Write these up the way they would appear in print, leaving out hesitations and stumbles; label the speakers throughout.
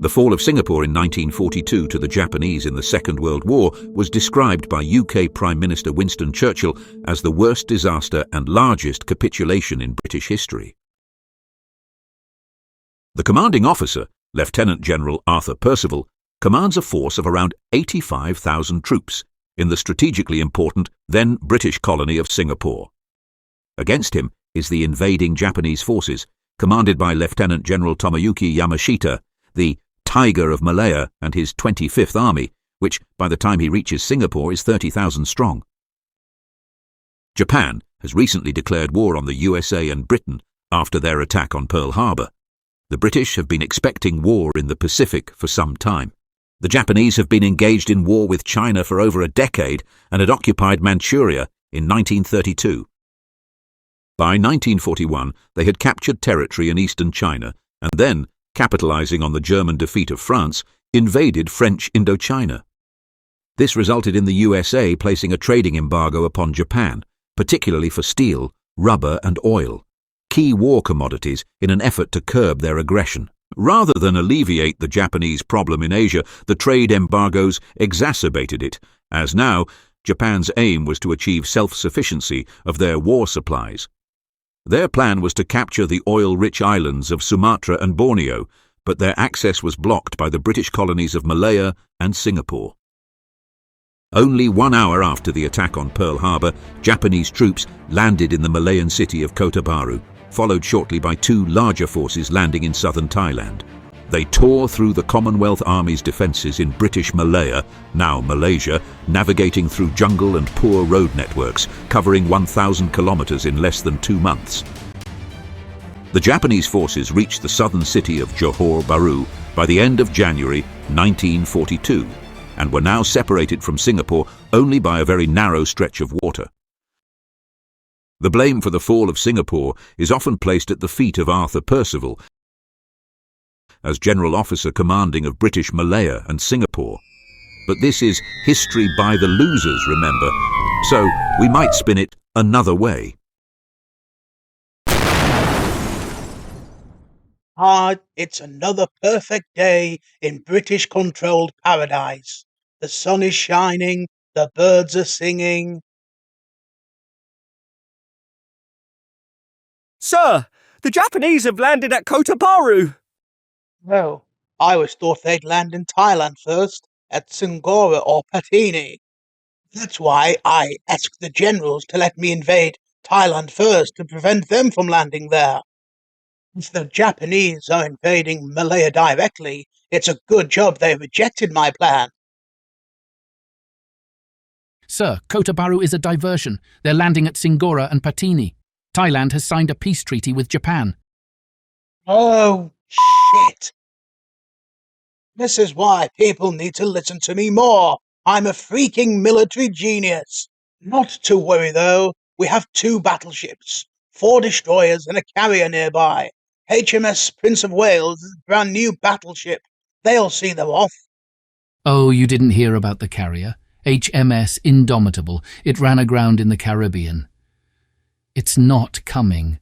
Speaker 1: The fall of Singapore in 1942 to the Japanese in the Second World War was described by UK Prime Minister Winston Churchill as the worst disaster and largest capitulation in British history. The commanding officer, Lieutenant General Arthur Percival, commands a force of around 85,000 troops in the strategically important then British colony of Singapore. Against him is the invading Japanese forces, commanded by Lieutenant General Tomoyuki Yamashita, the Tiger of Malaya and his 25th Army, which by the time he reaches Singapore is 30,000 strong. Japan has recently declared war on the USA and Britain after their attack on Pearl Harbor. The British have been expecting war in the Pacific for some time. The Japanese have been engaged in war with China for over a decade and had occupied Manchuria in 1932. By 1941, they had captured territory in eastern China and then, capitalizing on the German defeat of France, invaded French Indochina. This resulted in the USA placing a trading embargo upon Japan, particularly for steel, rubber and oil, key war commodities, in an effort to curb their aggression. Rather than alleviate the Japanese problem in Asia, the trade embargoes exacerbated it, as now Japan's aim was to achieve self-sufficiency of their war supplies. Their plan was to capture the oil-rich islands of Sumatra and Borneo, but their access was blocked by the British colonies of Malaya and Singapore. Only 1 hour after the attack on Pearl Harbor, Japanese troops landed in the Malayan city of Kota Bharu, followed shortly by 2 larger forces landing in southern Thailand. They tore through the Commonwealth Army's defences in British Malaya, now Malaysia, navigating through jungle and poor road networks, covering 1,000 kilometres in less than 2 months. The Japanese forces reached the southern city of Johor Bahru by the end of January 1942, and were now separated from Singapore only by a very narrow stretch of water. The blame for the fall of Singapore is often placed at the feet of Arthur Percival, as General Officer Commanding of British Malaya and Singapore. But this is history by the losers, remember, so we might spin it another way.
Speaker 2: It's another perfect day in British-controlled paradise. The sun is shining, the birds are singing.
Speaker 3: Sir, the Japanese have landed at Kota Bharu.
Speaker 2: Oh, I always thought they'd land in Thailand first, at Singora or Patini. That's why I asked the generals to let me invade Thailand first to prevent them from landing there. If the Japanese are invading Malaya directly, it's a good job they rejected my plan.
Speaker 4: Sir, Kota Bharu is a diversion. They're landing at Singora and Patini. Thailand has signed a peace treaty with Japan.
Speaker 2: Oh, shit. This is why people need to listen to me more. I'm a freaking military genius. Not to worry, though. We have 2 battleships, 4 destroyers and a carrier nearby. HMS Prince of Wales is a brand new battleship. They'll see them off.
Speaker 4: Oh, you didn't hear about the carrier? HMS Indomitable. It ran aground in the Caribbean. It's not coming.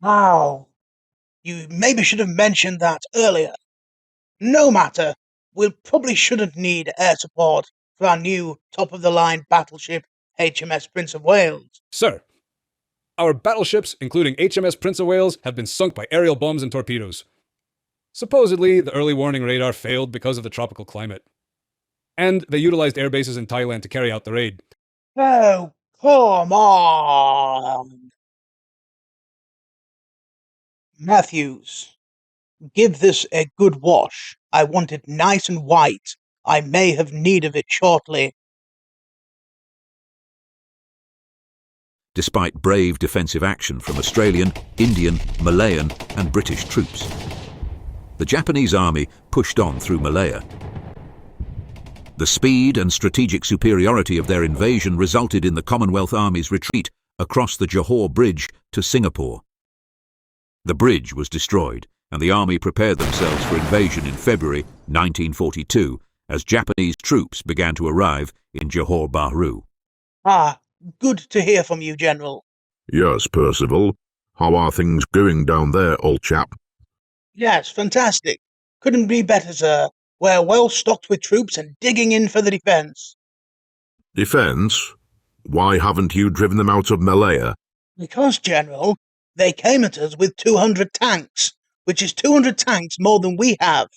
Speaker 2: Wow. You maybe should have mentioned that earlier. No matter. We probably shouldn't need air support for our new top-of-the-line battleship, HMS Prince of Wales.
Speaker 5: Sir, our battleships, including HMS Prince of Wales, have been sunk by aerial bombs and torpedoes. Supposedly, the early warning radar failed because of the tropical climate. And they utilized air bases in Thailand to carry out the raid.
Speaker 2: Oh, come on! Matthews, give this a good wash. I want it nice and white. I may have need of it shortly.
Speaker 1: Despite brave defensive action from Australian, Indian, Malayan and British troops, the Japanese army pushed on through Malaya. The speed and strategic superiority of their invasion resulted in the Commonwealth Army's retreat across the Johor Bridge to Singapore. The bridge was destroyed, and the army prepared themselves for invasion in February 1942 as Japanese troops began to arrive in Johor Bahru.
Speaker 2: Good to hear from you, General.
Speaker 6: Yes, Percival. How are things going down there, old chap?
Speaker 2: Yes, fantastic. Couldn't be better, sir. We're well stocked with troops and digging in for the defence.
Speaker 6: Defence? Why haven't you driven them out of Malaya?
Speaker 2: Because, General, they came at us with 200 tanks, which is 200 tanks more than we have.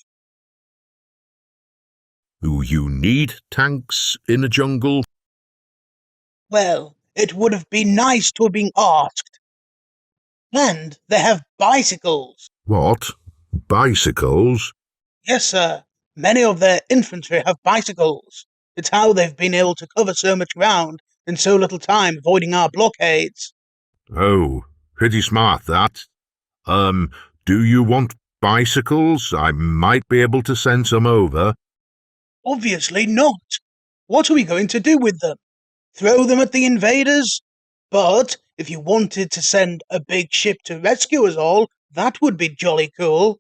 Speaker 6: Do you need tanks in a jungle?
Speaker 2: Well, it would have been nice to have been asked. And they have bicycles.
Speaker 6: What? Bicycles?
Speaker 2: Yes, sir. Many of their infantry have bicycles. It's how they've been able to cover so much ground in so little time, avoiding our blockades.
Speaker 6: Oh, pretty smart, that. Do you want bicycles? I might be able to send some over.
Speaker 2: Obviously not. What are we going to do with them? Throw them at the invaders? But if you wanted to send a big ship to rescue us all, that would be jolly cool.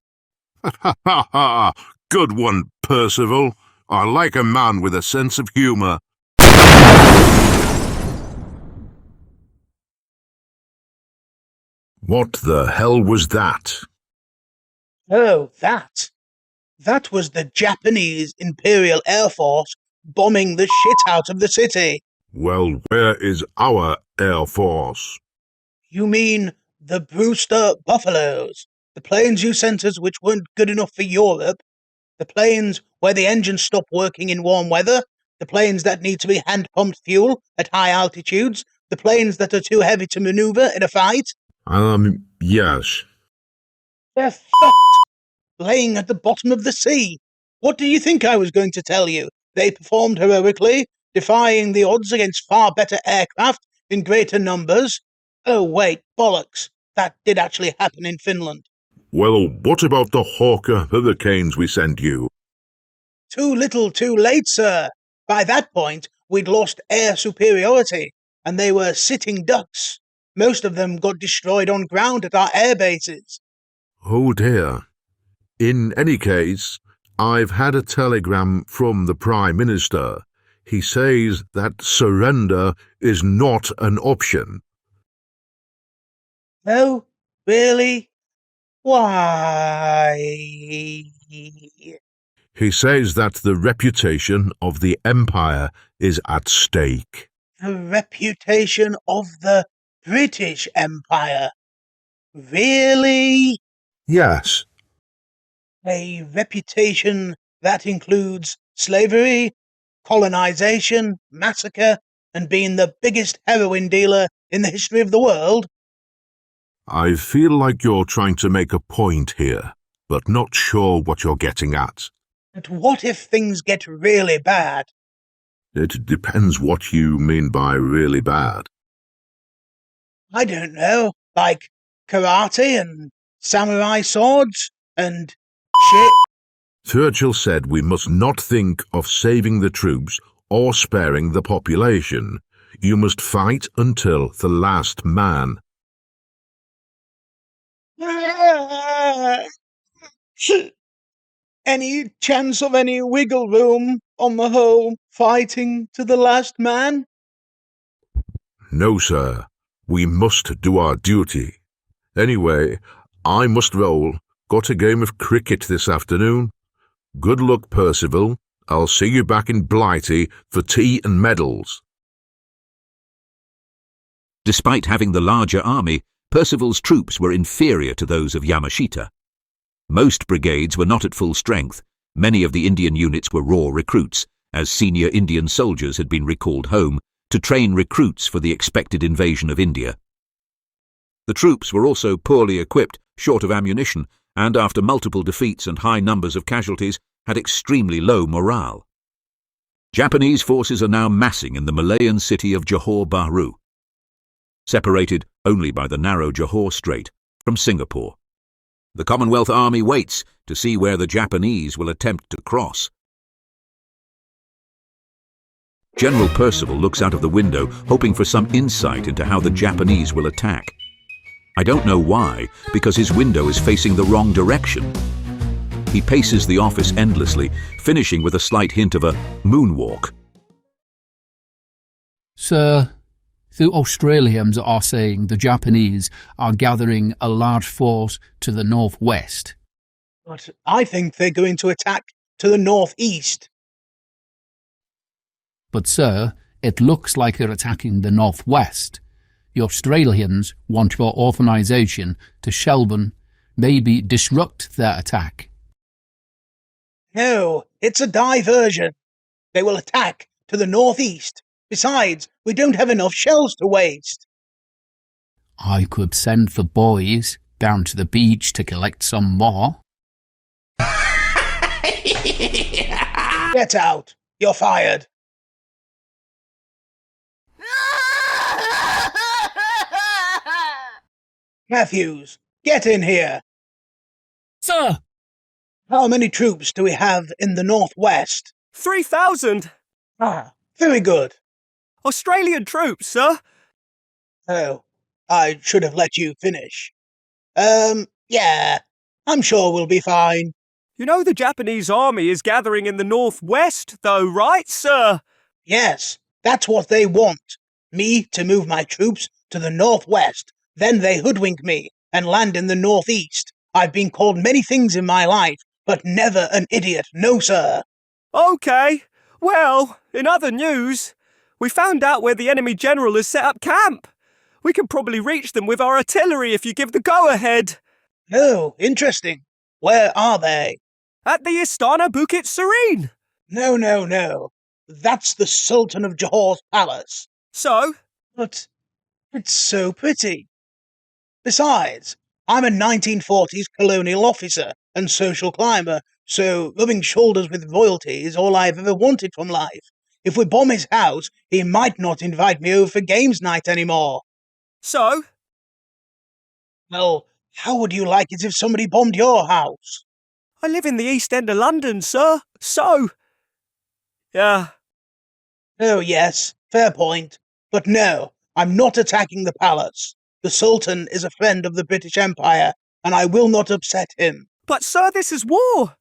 Speaker 6: Ha ha ha! Good one, Percival. I like a man with a sense of humour. What the hell was that?
Speaker 2: Oh, that. That was the Japanese Imperial Air Force bombing the shit out of the city.
Speaker 6: Well, where is our Air Force?
Speaker 2: You mean the Brewster Buffaloes? The planes you sent us which weren't good enough for Europe? The planes where the engines stop working in warm weather? The planes that need to be hand-pumped fuel at high altitudes? The planes that are too heavy to maneuver in a fight?
Speaker 6: Yes.
Speaker 2: They're fucked, laying at the bottom of the sea. What do you think I was going to tell you? They performed heroically, defying the odds against far better aircraft in greater numbers. Oh, wait, bollocks. That did actually happen in Finland.
Speaker 6: Well, what about the Hawker Hurricanes we sent you?
Speaker 2: Too little, too late, sir. By that point, we'd lost air superiority, and they were sitting ducks. Most of them got destroyed on ground at our air bases.
Speaker 6: Oh dear. In any case, I've had a telegram from the Prime Minister. He says that surrender is not an option.
Speaker 2: Oh, really? Why?
Speaker 6: He says that the reputation of the Empire is at stake.
Speaker 2: The reputation of the British Empire. Really?
Speaker 6: Yes.
Speaker 2: A reputation that includes slavery, colonization, massacre, and being the biggest heroin dealer in the history of the world?
Speaker 6: I feel like you're trying to make a point here, but not sure what you're getting at.
Speaker 2: But what if things get really bad?
Speaker 6: It depends what you mean by really bad.
Speaker 2: I don't know, like karate and samurai swords and shit.
Speaker 6: Churchill said we must not think of saving the troops or sparing the population. You must fight until the last man.
Speaker 2: Any chance of any wiggle room on the whole fighting to the last man?
Speaker 6: No, sir. We must do our duty. Anyway, I must roll. Got a game of cricket this afternoon. Good luck, Percival. I'll see you back in Blighty for tea and medals.
Speaker 1: Despite having the larger army, Percival's troops were inferior to those of Yamashita. Most brigades were not at full strength. Many of the Indian units were raw recruits, as senior Indian soldiers had been recalled home to train recruits for the expected invasion of India. The troops were also poorly equipped, short of ammunition, and after multiple defeats and high numbers of casualties, had extremely low morale. Japanese forces are now massing in the Malayan city of Johor Bahru, separated only by the narrow Johor Strait from Singapore. The Commonwealth Army waits to see where the Japanese will attempt to cross. General Percival looks out of the window, hoping for some insight into how the Japanese will attack. I don't know why, because his window is facing the wrong direction. He paces the office endlessly, finishing with a slight hint of a moonwalk.
Speaker 4: Sir, The Australians are saying the Japanese are gathering a large force to the northwest.
Speaker 2: But I think they're going to attack to the northeast.
Speaker 4: But, sir, it looks like they're attacking the northwest. The Australians want your authorization to Shelburne, maybe disrupt their attack.
Speaker 2: No, it's a diversion. They will attack to the northeast. Besides, we don't have enough shells to waste.
Speaker 4: I could send the boys down to the beach to collect some more.
Speaker 2: Get out. You're fired. Matthews, get in here.
Speaker 3: Sir!
Speaker 2: How many troops do we have in the northwest?
Speaker 3: 3,000!
Speaker 2: Ah, very good.
Speaker 3: Australian troops, sir!
Speaker 2: Oh, I should have let you finish. Yeah, I'm sure we'll be fine.
Speaker 3: You know the Japanese army is gathering in the northwest, though, right, sir?
Speaker 2: Yes, that's what they want. Me to move my troops to the northwest. Then they hoodwink me and land in the northeast. I've been called many things in my life, but never an idiot, no sir.
Speaker 3: OK. Well, in other news, we found out where the enemy general has set up camp. We can probably reach them with our artillery if you give the go-ahead.
Speaker 2: Oh, interesting. Where are they?
Speaker 3: At the Istana Bukit Serene.
Speaker 2: No. That's the Sultan of Johore's palace.
Speaker 3: So?
Speaker 2: But it's so pretty. Besides, I'm a 1940s colonial officer and social climber, so rubbing shoulders with royalty is all I've ever wanted from life. If we bomb his house, he might not invite me over for games night anymore.
Speaker 3: So?
Speaker 2: Well, how would you like it if somebody bombed your house?
Speaker 3: I live in the East End of London, sir. So? Yeah.
Speaker 2: Oh, yes, fair point. But no, I'm not attacking the palace. The Sultan is a friend of the British Empire, and I will not upset him.
Speaker 3: But, sir, this is war.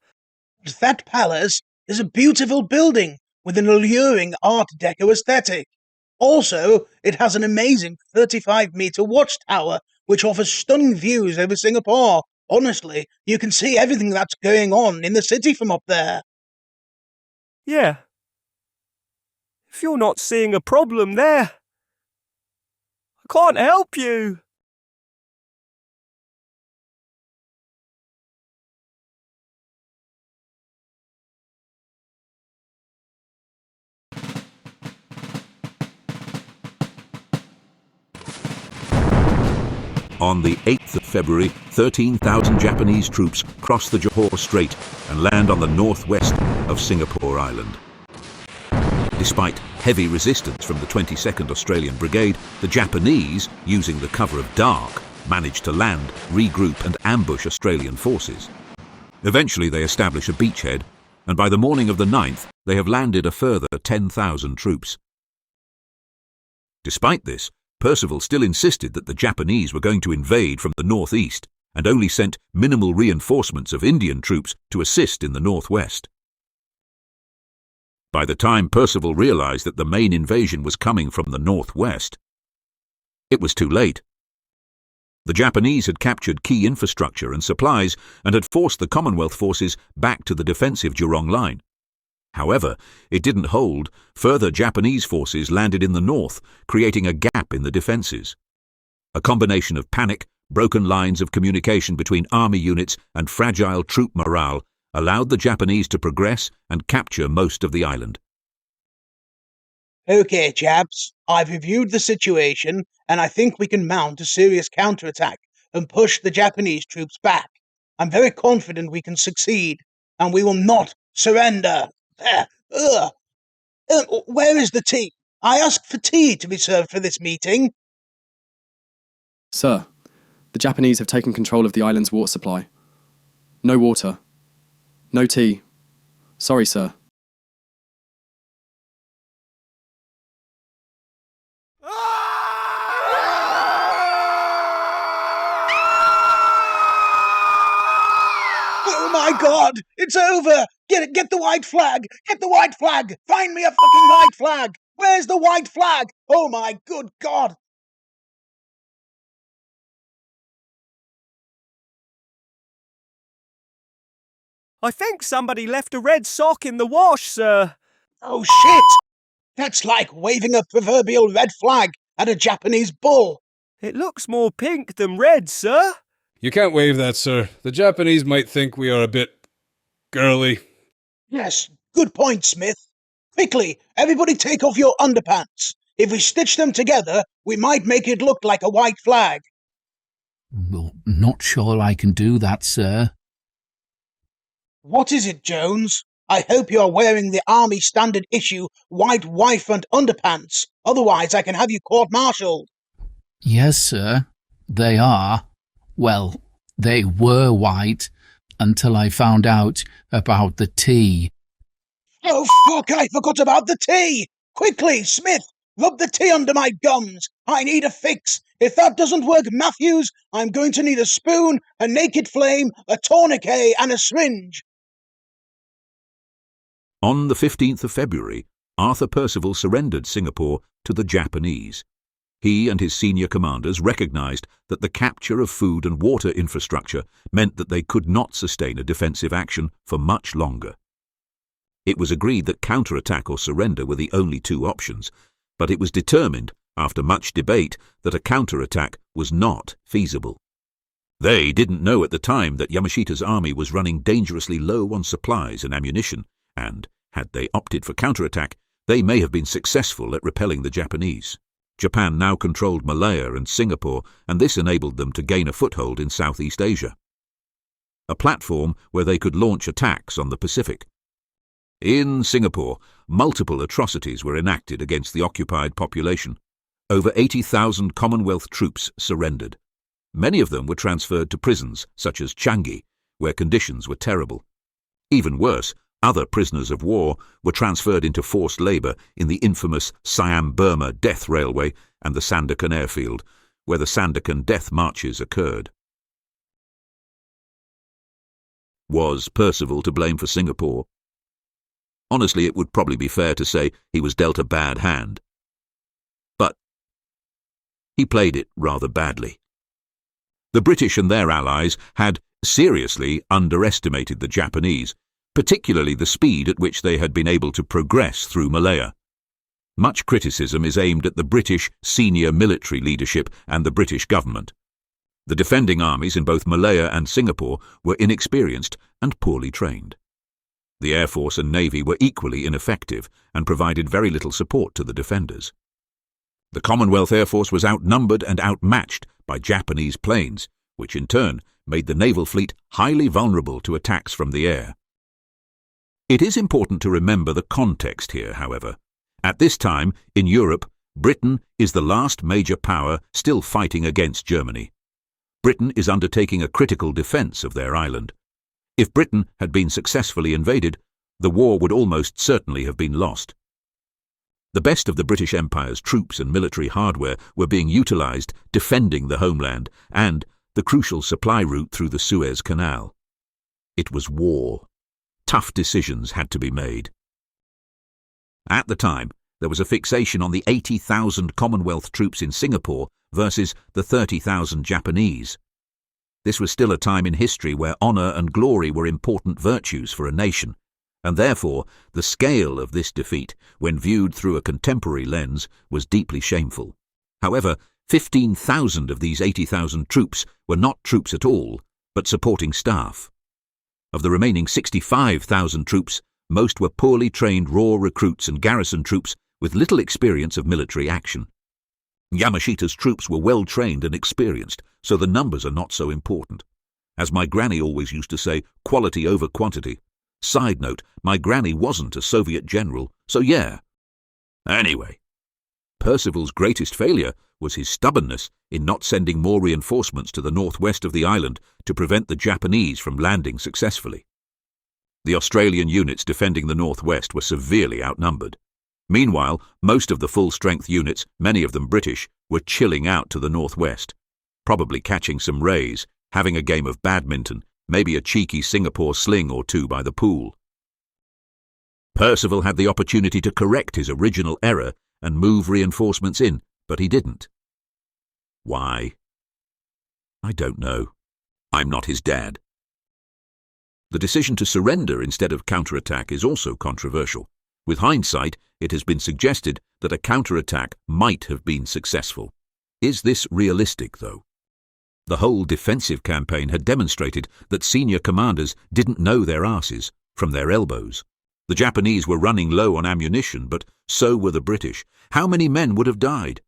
Speaker 2: But that palace is a beautiful building with an alluring Art Deco aesthetic. Also, it has an amazing 35-meter watchtower, which offers stunning views over Singapore. Honestly, you can see everything that's going on in the city from up there.
Speaker 3: Yeah. If you're not seeing a problem there, I can't help you.
Speaker 1: On the 8th of February, 13,000 Japanese troops cross the Johore Strait and land on the northwest of Singapore Island. Despite heavy resistance from the 22nd Australian Brigade, the Japanese, using the cover of dark, managed to land, regroup and ambush Australian forces. Eventually they establish a beachhead, and by the morning of the 9th they have landed a further 10,000 troops. Despite this, Percival still insisted that the Japanese were going to invade from the northeast and only sent minimal reinforcements of Indian troops to assist in the northwest. By the time Percival realized that the main invasion was coming from the northwest, it was too late. The Japanese had captured key infrastructure and supplies and had forced the Commonwealth forces back to the defensive Jurong line. However, it didn't hold. Further Japanese forces landed in the north, creating a gap in the defences. A combination of panic, broken lines of communication between army units and fragile troop morale allowed the Japanese to progress and capture most of the island.
Speaker 2: Okay, chaps, I've reviewed the situation, and I think we can mount a serious counterattack and push the Japanese troops back. I'm very confident we can succeed, and we will not surrender. Where is the tea? I asked for tea to be served for this meeting.
Speaker 7: Sir, the Japanese have taken control of the island's water supply. No water. No tea. Sorry, sir.
Speaker 2: Oh my God! It's over! Get the white flag! Get the white flag! Find me a fucking white flag! bears the white flag? Oh my good God!
Speaker 3: I think somebody left a red sock in the wash, sir.
Speaker 2: Oh shit! That's like waving a proverbial red flag at a Japanese bull.
Speaker 3: It looks more pink than red, sir.
Speaker 5: You can't wave that, sir. The Japanese might think we are a bit girly.
Speaker 2: Yes, good point, Smith. Quickly, everybody take off your underpants. If we stitch them together, we might make it look like a white flag.
Speaker 4: Well, not sure I can do that, sir.
Speaker 2: What is it, Jones? I hope you're wearing the Army Standard Issue white Y-front underpants. Otherwise, I can have you court-martialed.
Speaker 4: Yes, sir. They are. Well, they were white until I found out about the tea.
Speaker 2: Oh, fuck, I forgot about the tea! Quickly, Smith, rub the tea under my gums. I need a fix. If that doesn't work, Matthews, I'm going to need a spoon, a naked flame, a tourniquet, and a syringe.
Speaker 1: On the 15th of February, Arthur Percival surrendered Singapore to the Japanese. He and his senior commanders recognized that the capture of food and water infrastructure meant that they could not sustain a defensive action for much longer. It was agreed that counterattack or surrender were the only two options, but it was determined, after much debate, that a counterattack was not feasible. They didn't know at the time that Yamashita's army was running dangerously low on supplies and ammunition, and, had they opted for counterattack, they may have been successful at repelling the Japanese. Japan now controlled Malaya and Singapore, and this enabled them to gain a foothold in Southeast Asia, a platform where they could launch attacks on the Pacific. In Singapore, multiple atrocities were enacted against the occupied population. Over 80,000 Commonwealth troops surrendered. Many of them were transferred to prisons, such as Changi, where conditions were terrible. Even worse, other prisoners of war were transferred into forced labour in the infamous Siam-Burma Death Railway and the Sandakan airfield, where the Sandakan death marches occurred. Was Percival to blame for Singapore? Honestly, it would probably be fair to say he was dealt a bad hand. But he played it rather badly. The British and their allies had seriously underestimated the Japanese, particularly the speed at which they had been able to progress through Malaya. Much criticism is aimed at the British senior military leadership and the British government. The defending armies in both Malaya and Singapore were inexperienced and poorly trained. The Air Force and Navy were equally ineffective and provided very little support to the defenders. The Commonwealth Air Force was outnumbered and outmatched by Japanese planes, which in turn made the naval fleet highly vulnerable to attacks from the air. It is important to remember the context here, however. At this time, in Europe, Britain is the last major power still fighting against Germany. Britain is undertaking a critical defence of their island. If Britain had been successfully invaded, the war would almost certainly have been lost. The best of the British Empire's troops and military hardware were being utilised defending the homeland and the crucial supply route through the Suez Canal. It was war. Tough decisions had to be made. At the time, there was a fixation on the 80,000 Commonwealth troops in Singapore versus the 30,000 Japanese. This was still a time in history where honour and glory were important virtues for a nation, and therefore the scale of this defeat, when viewed through a contemporary lens, was deeply shameful. However, 15,000 of these 80,000 troops were not troops at all, but supporting staff. Of the remaining 65,000 troops, most were poorly trained raw recruits and garrison troops with little experience of military action. Yamashita's troops were well trained and experienced, so the numbers are not so important. As my granny always used to say, quality over quantity. Side note, my granny wasn't a Soviet general, so yeah. Anyway, Percival's greatest failure was his stubbornness in not sending more reinforcements to the northwest of the island to prevent the Japanese from landing successfully. The Australian units defending the northwest were severely outnumbered. Meanwhile, most of the full-strength units, many of them British, were chilling out to the northwest, probably catching some rays, having a game of badminton, maybe a cheeky Singapore sling or two by the pool. Percival had the opportunity to correct his original error and move reinforcements in, but he didn't. Why? I don't know. I'm not his dad. The decision to surrender instead of counterattack is also controversial. With hindsight, it has been suggested that a counterattack might have been successful. Is this realistic, though? The whole defensive campaign had demonstrated that senior commanders didn't know their asses from their elbows. The Japanese were running low on ammunition, but so were the British. How many men would have died?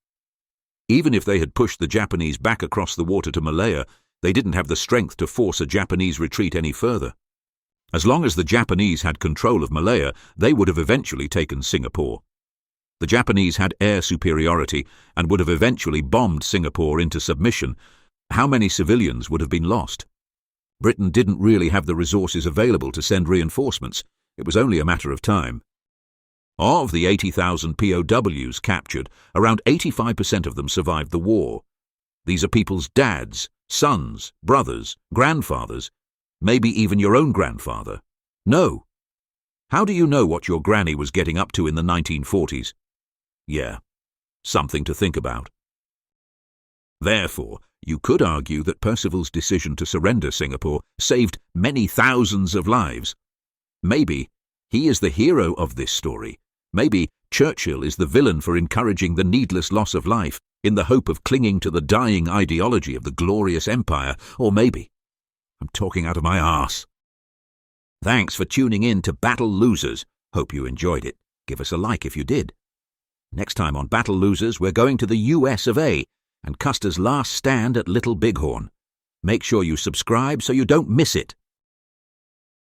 Speaker 1: Even if they had pushed the Japanese back across the water to Malaya, they didn't have the strength to force a Japanese retreat any further. As long as the Japanese had control of Malaya, they would have eventually taken Singapore. The Japanese had air superiority and would have eventually bombed Singapore into submission. How many civilians would have been lost? Britain didn't really have the resources available to send reinforcements. It was only a matter of time. Of the 80,000 POWs captured, around 85% of them survived the war. These are people's dads, sons, brothers, grandfathers, maybe even your own grandfather. No. How do you know what your granny was getting up to in the 1940s? Yeah, something to think about. Therefore, you could argue that Percival's decision to surrender Singapore saved many thousands of lives. Maybe he is the hero of this story. Maybe Churchill is the villain for encouraging the needless loss of life in the hope of clinging to the dying ideology of the glorious empire. Or maybe I'm talking out of my arse. Thanks for tuning in to Battle Losers. Hope you enjoyed it. Give us a like if you did. Next time on Battle Losers, we're going to the US of A and Custer's last stand at Little Bighorn. Make sure you subscribe so you don't miss it.